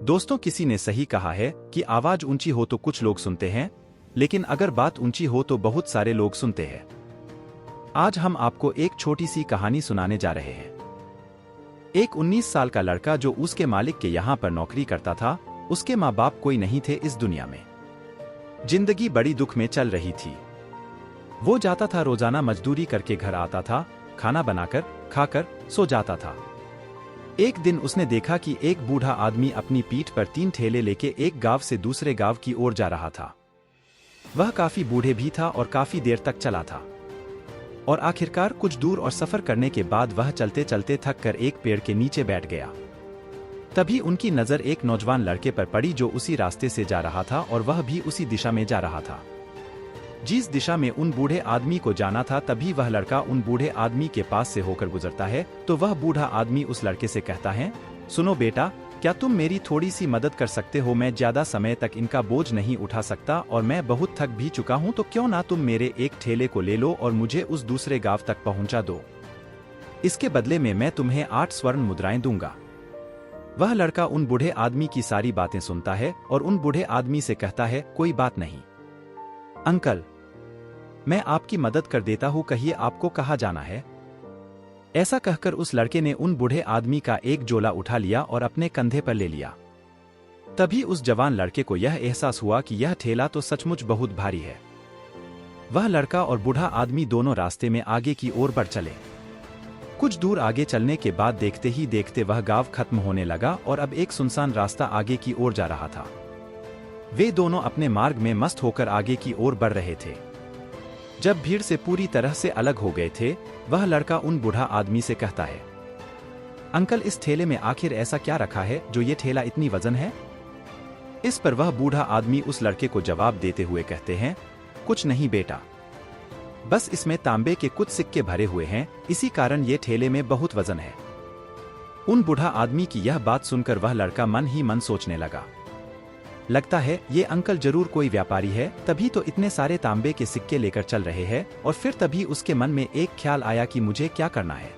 दोस्तों, किसी ने सही कहा है कि आवाज ऊंची हो तो कुछ लोग सुनते हैं, लेकिन अगर बात ऊंची हो तो बहुत सारे लोग सुनते हैं। आज हम आपको एक छोटी सी कहानी सुनाने जा रहे हैं। एक 19 साल का लड़का जो उसके मालिक के यहाँ पर नौकरी करता था, उसके माँ बाप कोई नहीं थे इस दुनिया में। जिंदगी बड़ी दुख में चल रही थी। वो जाता था, रोजाना मजदूरी करके घर आता था, खाना बनाकर खाकर सो जाता था। एक दिन उसने देखा कि एक बूढ़ा आदमी अपनी पीठ पर 3 ठेले लेके एक गांव से दूसरे गांव की ओर जा रहा था। वह काफी बूढ़े भी था और काफी देर तक चला था, और आखिरकार कुछ दूर और सफर करने के बाद वह चलते चलते थक कर एक पेड़ के नीचे बैठ गया। तभी उनकी नजर एक नौजवान लड़के पर पड़ी जो उसी रास्ते से जा रहा था, और वह भी उसी दिशा में जा रहा था जिस दिशा में उन बूढ़े आदमी को जाना था। तभी वह लड़का उन बूढ़े आदमी के पास से होकर गुजरता है, तो वह बूढ़ा आदमी उस लड़के से कहता है, सुनो बेटा, क्या तुम मेरी थोड़ी सी मदद कर सकते हो? मैं ज्यादा समय तक इनका बोझ नहीं उठा सकता और मैं बहुत थक भी चुका हूं, तो क्यों ना तुम मेरे एक ठेले को ले लो और मुझे उस दूसरे गांव तक पहुंचा दो। इसके बदले में मैं तुम्हें 8 स्वर्ण मुद्राएं दूंगा। वह लड़का उन बूढ़े आदमी की सारी बातें सुनता है और उन बूढ़े आदमी से कहता है, कोई बात नहीं अंकल, मैं आपकी मदद कर देता हूं, कहिए आपको कहाँ जाना है। ऐसा कहकर उस लड़के ने उन बूढ़े आदमी का एक झोला उठा लिया और अपने कंधे पर ले लिया। तभी उस जवान लड़के को यह एहसास हुआ कि यह ठेला तो सचमुच बहुत भारी है। वह लड़का और बूढ़ा आदमी दोनों रास्ते में आगे की ओर बढ़ चले। कुछ दूर आगे चलने के बाद देखते ही देखते वह गांव खत्म होने लगा और अब एक सुनसान रास्ता आगे की ओर जा रहा था। वे दोनों अपने मार्ग में मस्त होकर आगे की ओर बढ़ रहे थे। जब भीड़ से पूरी तरह से अलग हो गए थे, वह लड़का उन बूढ़ा आदमी से कहता है, अंकल, इस ठेले में आखिर ऐसा क्या रखा है जो ये ठेला इतनी वजन है? इस पर वह बूढ़ा आदमी उस लड़के को जवाब देते हुए कहते हैं, कुछ नहीं बेटा, बस इसमें तांबे के कुछ सिक्के भरे हुए हैं, इसी कारण ये ठेले में बहुत वजन है। उन बूढ़ा आदमी की यह बात सुनकर वह लड़का मन ही मन सोचने लगा, लगता है ये अंकल जरूर कोई व्यापारी है, तभी तो इतने सारे तांबे के सिक्के लेकर चल रहे हैं। और फिर तभी उसके मन में एक ख्याल आया कि मुझे क्या करना है,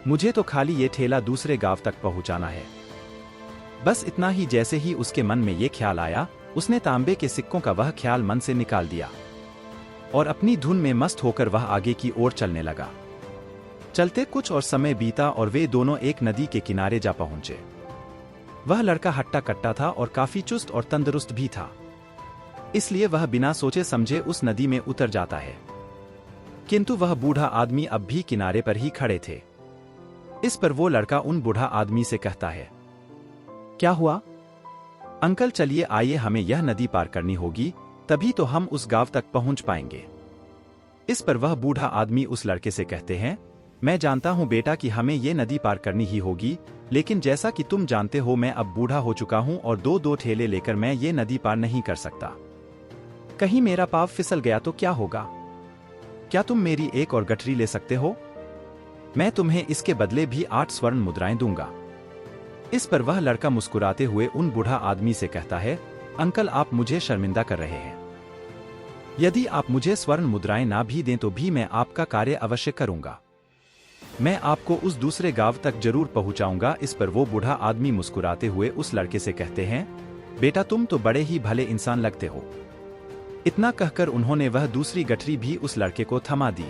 मुझे तो खाली ये ठेला दूसरे गांव तक पहुंचाना है। बस इतना ही। जैसे ही उसके मन में ये ख्याल आया, उसने तांबे के सिक्कों का वह ख्याल मन से निकाल दिया और अपनी धुन में मस्त होकर वह आगे की ओर चलने लगा। चलते कुछ और समय बीता और वे दोनों एक नदी के किनारे जा पहुंचे। वह लड़का हट्टा कट्टा था और काफी चुस्त और तंदुरुस्त भी था, इसलिए वह बिना सोचे समझे उस नदी में उतर जाता है। किंतु वह बूढ़ा आदमी अब भी किनारे पर ही खड़े थे। इस पर वो लड़का उन बूढ़ा आदमी से कहता है, क्या हुआ अंकल? चलिए आइए, हमें यह नदी पार करनी होगी, तभी तो हम उस गांव तक पहुंच पाएंगे। इस पर वह बूढ़ा आदमी उस लड़के से कहते हैं, मैं जानता हूं बेटा कि हमें ये नदी पार करनी ही होगी, लेकिन जैसा कि तुम जानते हो मैं अब बूढ़ा हो चुका हूं और दो ठेले लेकर मैं ये नदी पार नहीं कर सकता। कहीं मेरा पाँव फिसल गया तो क्या होगा? क्या तुम मेरी एक और गठरी ले सकते हो? मैं तुम्हें इसके बदले भी 8 स्वर्ण मुद्राएं दूंगा। इस पर वह लड़का मुस्कुराते हुए उन बूढ़ा आदमी से कहता है, अंकल, आप मुझे शर्मिंदा कर रहे हैं। यदि आप मुझे स्वर्ण मुद्राएं ना भी दें तो भी मैं आपका कार्य अवश्य करूंगा। मैं आपको उस दूसरे गांव तक जरूर पहुंचाऊंगा। इस पर वो बूढ़ा आदमी मुस्कुराते हुए उस लड़के से कहते हैं, बेटा, तुम तो बड़े ही भले इंसान लगते हो। इतना कहकर उन्होंने वह दूसरी गठरी भी उस लड़के को थमा दी।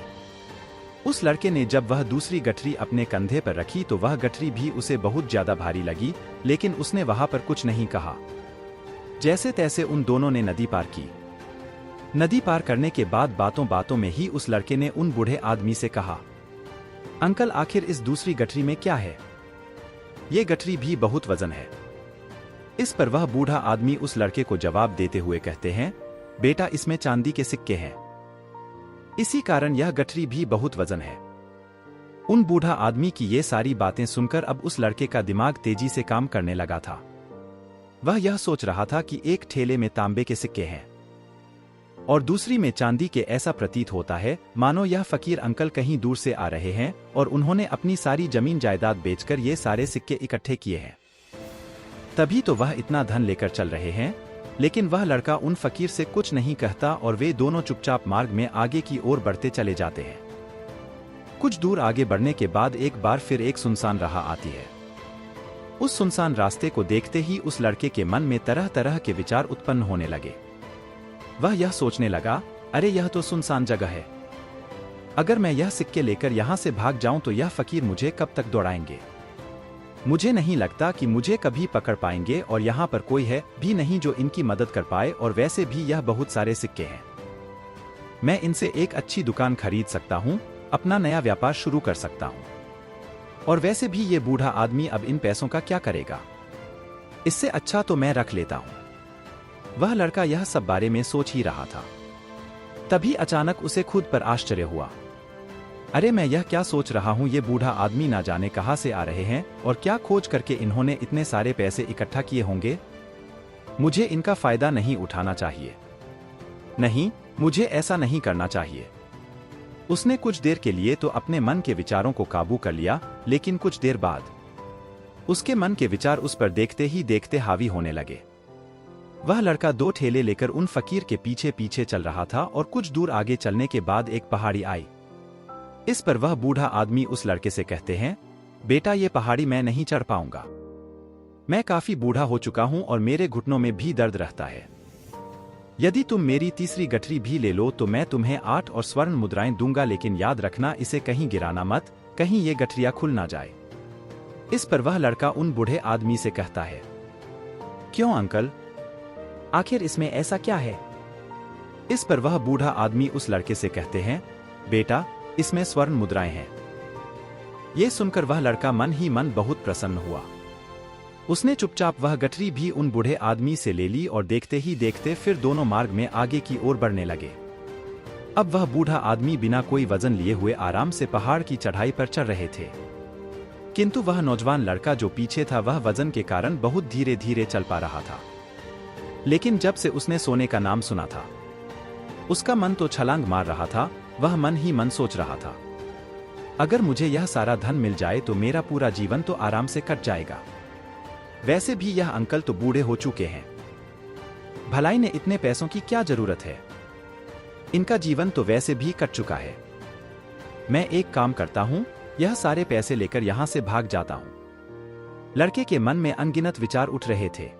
उस लड़के ने जब वह दूसरी गठरी अपने कंधे पर रखी तो वह गठरी भी उसे बहुत ज्यादा भारी लगी, लेकिन उसने वहां पर कुछ नहीं कहा। जैसे तैसे उन दोनों ने नदी पार की। नदी पार करने के बाद बातों बातों में ही उस लड़के ने उन बूढ़े आदमी से कहा, अंकल, आखिर इस दूसरी गठरी में क्या है? ये गठरी भी बहुत वजन है। इस पर वह बूढ़ा आदमी उस लड़के को जवाब देते हुए कहते हैं, बेटा, इसमें चांदी के सिक्के हैं, इसी कारण यह गठरी भी बहुत वजन है। उन बूढ़ा आदमी की ये सारी बातें सुनकर अब उस लड़के का दिमाग तेजी से काम करने लगा था। वह यह सोच रहा था कि एक ठेले में तांबे के सिक्के हैं और दूसरी में चांदी के। ऐसा प्रतीत होता है मानो यह फकीर अंकल कहीं दूर से आ रहे हैं और उन्होंने अपनी सारी जमीन जायदाद बेचकर ये सारे सिक्के इकट्ठे किए हैं, तभी तो वह इतना धन लेकर चल रहे हैं। लेकिन वह लड़का उन फकीर से कुछ नहीं कहता और वे दोनों चुपचाप मार्ग में आगे की ओर बढ़ते चले जाते हैं। कुछ दूर आगे बढ़ने के बाद एक बार फिर एक सुनसान राह आती है। उस सुनसान रास्ते को देखते ही उस लड़के के मन में तरह तरह के विचार उत्पन्न होने लगे। वह यह सोचने लगा, अरे यह तो सुनसान जगह है। अगर मैं यह सिक्के लेकर यहाँ से भाग जाऊं तो यह फकीर मुझे कब तक दौड़ाएंगे। मुझे नहीं लगता कि मुझे कभी पकड़ पाएंगे और यहाँ पर कोई है भी नहीं जो इनकी मदद कर पाए, और वैसे भी यह बहुत सारे सिक्के हैं। मैं इनसे एक अच्छी दुकान खरीद सकता हूँ, अपना नया व्यापार शुरू कर सकता हूँ। और वैसे भी ये बूढ़ा आदमी अब इन पैसों का क्या करेगा, इससे अच्छा तो मैं रख लेता हूँ। वह लड़का यह सब बारे में सोच ही रहा था, तभी अचानक उसे खुद पर आश्चर्य हुआ। अरे मैं यह क्या सोच रहा हूँ, ये बूढ़ा आदमी ना जाने कहाँ से आ रहे हैं और क्या खोज करके इन्होंने इतने सारे पैसे इकट्ठा किए होंगे। मुझे इनका फायदा नहीं उठाना चाहिए। नहीं, मुझे ऐसा नहीं करना चाहिए। उसने कुछ देर के लिए तो अपने मन के विचारों को काबू कर लिया, लेकिन कुछ देर बाद उसके मन के विचार उस पर देखते ही देखते हावी होने लगे। वह लड़का 2 ठेले लेकर उन फकीर के पीछे पीछे चल रहा था और कुछ दूर आगे चलने के बाद एक पहाड़ी आई। इस पर वह बूढ़ा आदमी उस लड़के से कहते हैं, बेटा ये पहाड़ी मैं नहीं चढ़ पाऊंगा। मैं काफी बूढ़ा हो चुका हूं और मेरे घुटनों में भी दर्द रहता है। यदि तुम मेरी तीसरी गठरी भी ले लो तो मैं तुम्हें 8 और स्वर्ण मुद्राएं दूंगा, लेकिन याद रखना इसे कहीं गिराना मत, कहीं ये गठरियां खुल ना जाए। इस पर वह लड़का उन बूढ़े आदमी से कहता है, क्यों अंकल, आखिर इसमें ऐसा क्या है। इस पर वह बूढ़ा आदमी उस लड़के से कहते हैं, बेटा इसमें स्वर्ण मुद्राएं हैं। ये सुनकर वह लड़का मन ही मन बहुत प्रसन्न हुआ। उसने चुपचाप वह गठरी भी उन बूढ़े आदमी से ले ली और देखते ही देखते फिर दोनों मार्ग में आगे की ओर बढ़ने लगे। अब वह बूढ़ा आदमी बिना कोई वजन लिए हुए आराम से पहाड़ की चढ़ाई पर चढ़ रहे थे, किंतु वह नौजवान लड़का जो पीछे था वह वजन के कारण बहुत धीरे धीरे चल पा रहा था। लेकिन जब से उसने सोने का नाम सुना था, उसका मन तो छलांग मार रहा था। वह मन ही मन सोच रहा था, अगर मुझे यह सारा धन मिल जाए तो मेरा पूरा जीवन तो आराम से कट जाएगा। वैसे भी यह अंकल तो बूढ़े हो चुके हैं, भलाई ने इतने पैसों की क्या जरूरत है, इनका जीवन तो वैसे भी कट चुका है। मैं एक काम करता हूं, यह सारे पैसे लेकर यहां से भाग जाता हूं। लड़के के मन में अनगिनत विचार उठ रहे थे।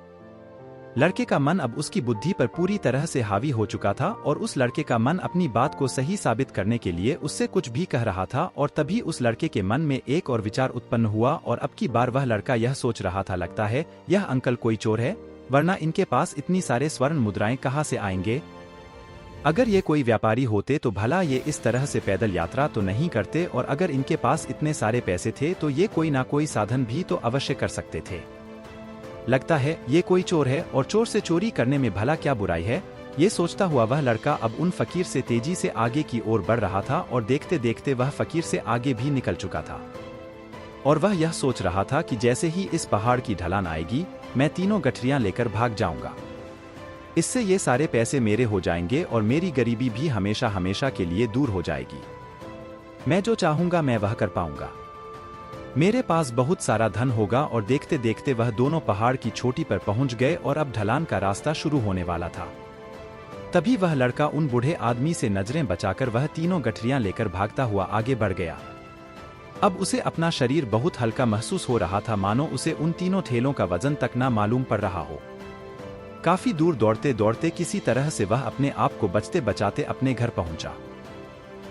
लड़के का मन अब उसकी बुद्धि पर पूरी तरह से हावी हो चुका था और उस लड़के का मन अपनी बात को सही साबित करने के लिए उससे कुछ भी कह रहा था। और तभी उस लड़के के मन में एक और विचार उत्पन्न हुआ और अब की बार वह लड़का यह सोच रहा था, लगता है यह अंकल कोई चोर है, वरना इनके पास इतनी सारे स्वर्ण मुद्राएं कहाँ से आएंगे। अगर ये कोई व्यापारी होते तो भला ये इस तरह से पैदल यात्रा तो नहीं करते, और अगर इनके पास इतने सारे पैसे थे तो ये कोई ना कोई साधन भी तो अवश्य कर सकते थे। लगता है ये कोई चोर है और चोर से चोरी करने में भला क्या बुराई है। ये सोचता हुआ वह लड़का अब उन फकीर से तेजी से आगे की ओर बढ़ रहा था और देखते देखते वह फकीर से आगे भी निकल चुका था। और वह यह सोच रहा था कि जैसे ही इस पहाड़ की ढलान आएगी मैं तीनों गठरियां लेकर भाग जाऊंगा। इससे ये सारे पैसे मेरे हो जाएंगे और मेरी गरीबी भी हमेशा हमेशा के लिए दूर हो जाएगी। मैं जो चाहूंगा मैं वह कर पाऊंगा। मेरे पास बहुत सारा धन होगा। और देखते देखते वह दोनों पहाड़ की चोटी पर पहुंच गए और अब ढलान का रास्ता शुरू होने वाला था। तभी वह लड़का उन बूढ़े आदमी से नजरें बचाकर वह तीनों गठरियां लेकर भागता हुआ आगे बढ़ गया। अब उसे अपना शरीर बहुत हल्का महसूस हो रहा था, मानो उसे उन तीनों ठेलों का वजन तक ना मालूम पड़ रहा हो। काफी दूर दौड़ते दौड़ते किसी तरह से वह अपने आप को बचते बचाते अपने घर पहुंचा।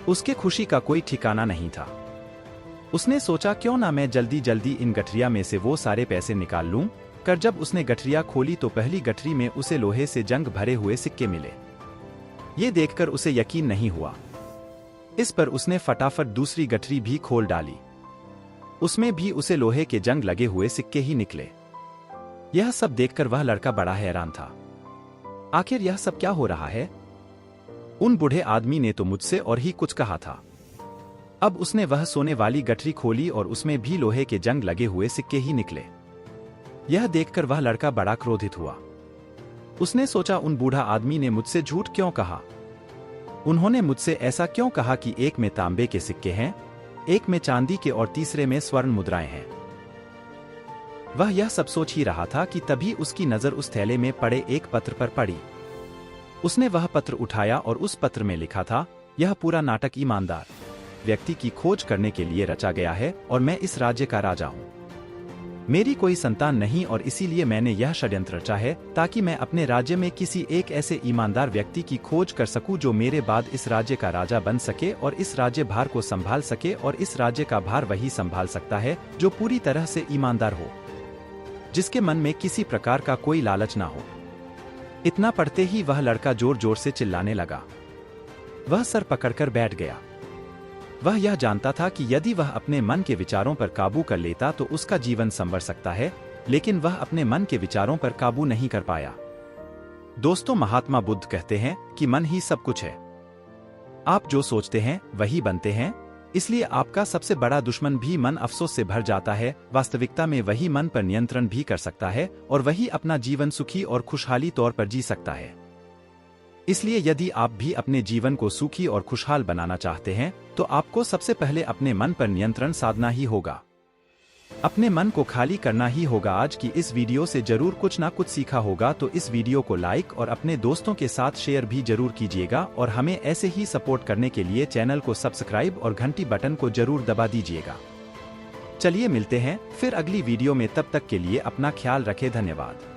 उसके खुशी का कोई ठिकाना नहीं था। उसने सोचा क्यों ना मैं जल्दी जल्दी इन गठरिया में से वो सारे पैसे निकाल लूं। कर जब उसने गठरिया खोली तो पहली गठरी में उसे लोहे से जंग भरे हुए सिक्के मिले। ये देखकर उसे यकीन नहीं हुआ। इस पर उसने फटाफट दूसरी गठरी भी खोल डाली। उसमें भी उसे लोहे के जंग लगे हुए सिक्के ही निकले। यह सब देखकर वह लड़का बड़ा हैरान था। आखिर यह सब क्या हो रहा है? उन बूढ़े आदमी ने तो मुझसे और ही कुछ कहा था। अब उसने वह सोने वाली गठरी खोली और उसमें भी लोहे के जंग लगे हुए सिक्के ही निकले। यह देखकर वह लड़का बड़ा क्रोधित हुआ। उसने सोचा उन बूढ़ा आदमी ने मुझसे झूठ क्यों कहा? उन्होंने मुझसे ऐसा क्यों कहा कि एक में तांबे के सिक्के हैं, एक में चांदी के और तीसरे में स्वर्ण मुद्राएं हैं। वह यह सब सोच ही रहा था कि तभी उसकी नजर उस थैले में पड़े एक पत्र पर पड़ी। उसने वह पत्र उठाया और उस पत्र में लिखा था, यह पूरा नाटक ईमानदार व्यक्ति की खोज करने के लिए रचा गया है और मैं इस राज्य का राजा हूं। मेरी कोई संतान नहीं और इसीलिए मैंने यह षड्यंत्र रचा है ताकि मैं अपने राज्य में किसी एक ऐसे ईमानदार व्यक्ति की खोज कर सकूं जो मेरे बाद इस राज्य का राजा बन सके और इस राज्य भार को संभाल सके, और इस राज्य का भार वही संभाल सकता है जो पूरी तरह से ईमानदार हो, जिसके मन में किसी प्रकार का कोई लालच ना हो। इतना पढ़ते ही वह लड़का जोर जोर से चिल्लाने लगा। वह सर पकड़कर बैठ गया। वह यह जानता था कि यदि वह अपने मन के विचारों पर काबू कर लेता तो उसका जीवन संवर सकता है, लेकिन वह अपने मन के विचारों पर काबू नहीं कर पाया। दोस्तों, महात्मा बुद्ध कहते हैं कि मन ही सब कुछ है। आप जो सोचते हैं वही बनते हैं, इसलिए आपका सबसे बड़ा दुश्मन भी मन अफसोस से भर जाता है। वास्तविकता में वही मन पर नियंत्रण भी कर सकता है और वही अपना जीवन सुखी और खुशहाली तौर पर जी सकता है। इसलिए यदि आप भी अपने जीवन को सुखी और खुशहाल बनाना चाहते हैं तो आपको सबसे पहले अपने मन पर नियंत्रण साधना ही होगा। अपने मन को खाली करना ही होगा। आज की इस वीडियो से जरूर कुछ ना कुछ सीखा होगा, तो इस वीडियो को लाइक और अपने दोस्तों के साथ शेयर भी जरूर कीजिएगा, और हमें ऐसे ही सपोर्ट करने के लिए चैनल को सब्सक्राइब और घंटी बटन को जरूर दबा दीजिएगा। चलिए मिलते हैं फिर अगली वीडियो में, तब तक के लिए अपना ख्याल रखें। धन्यवाद।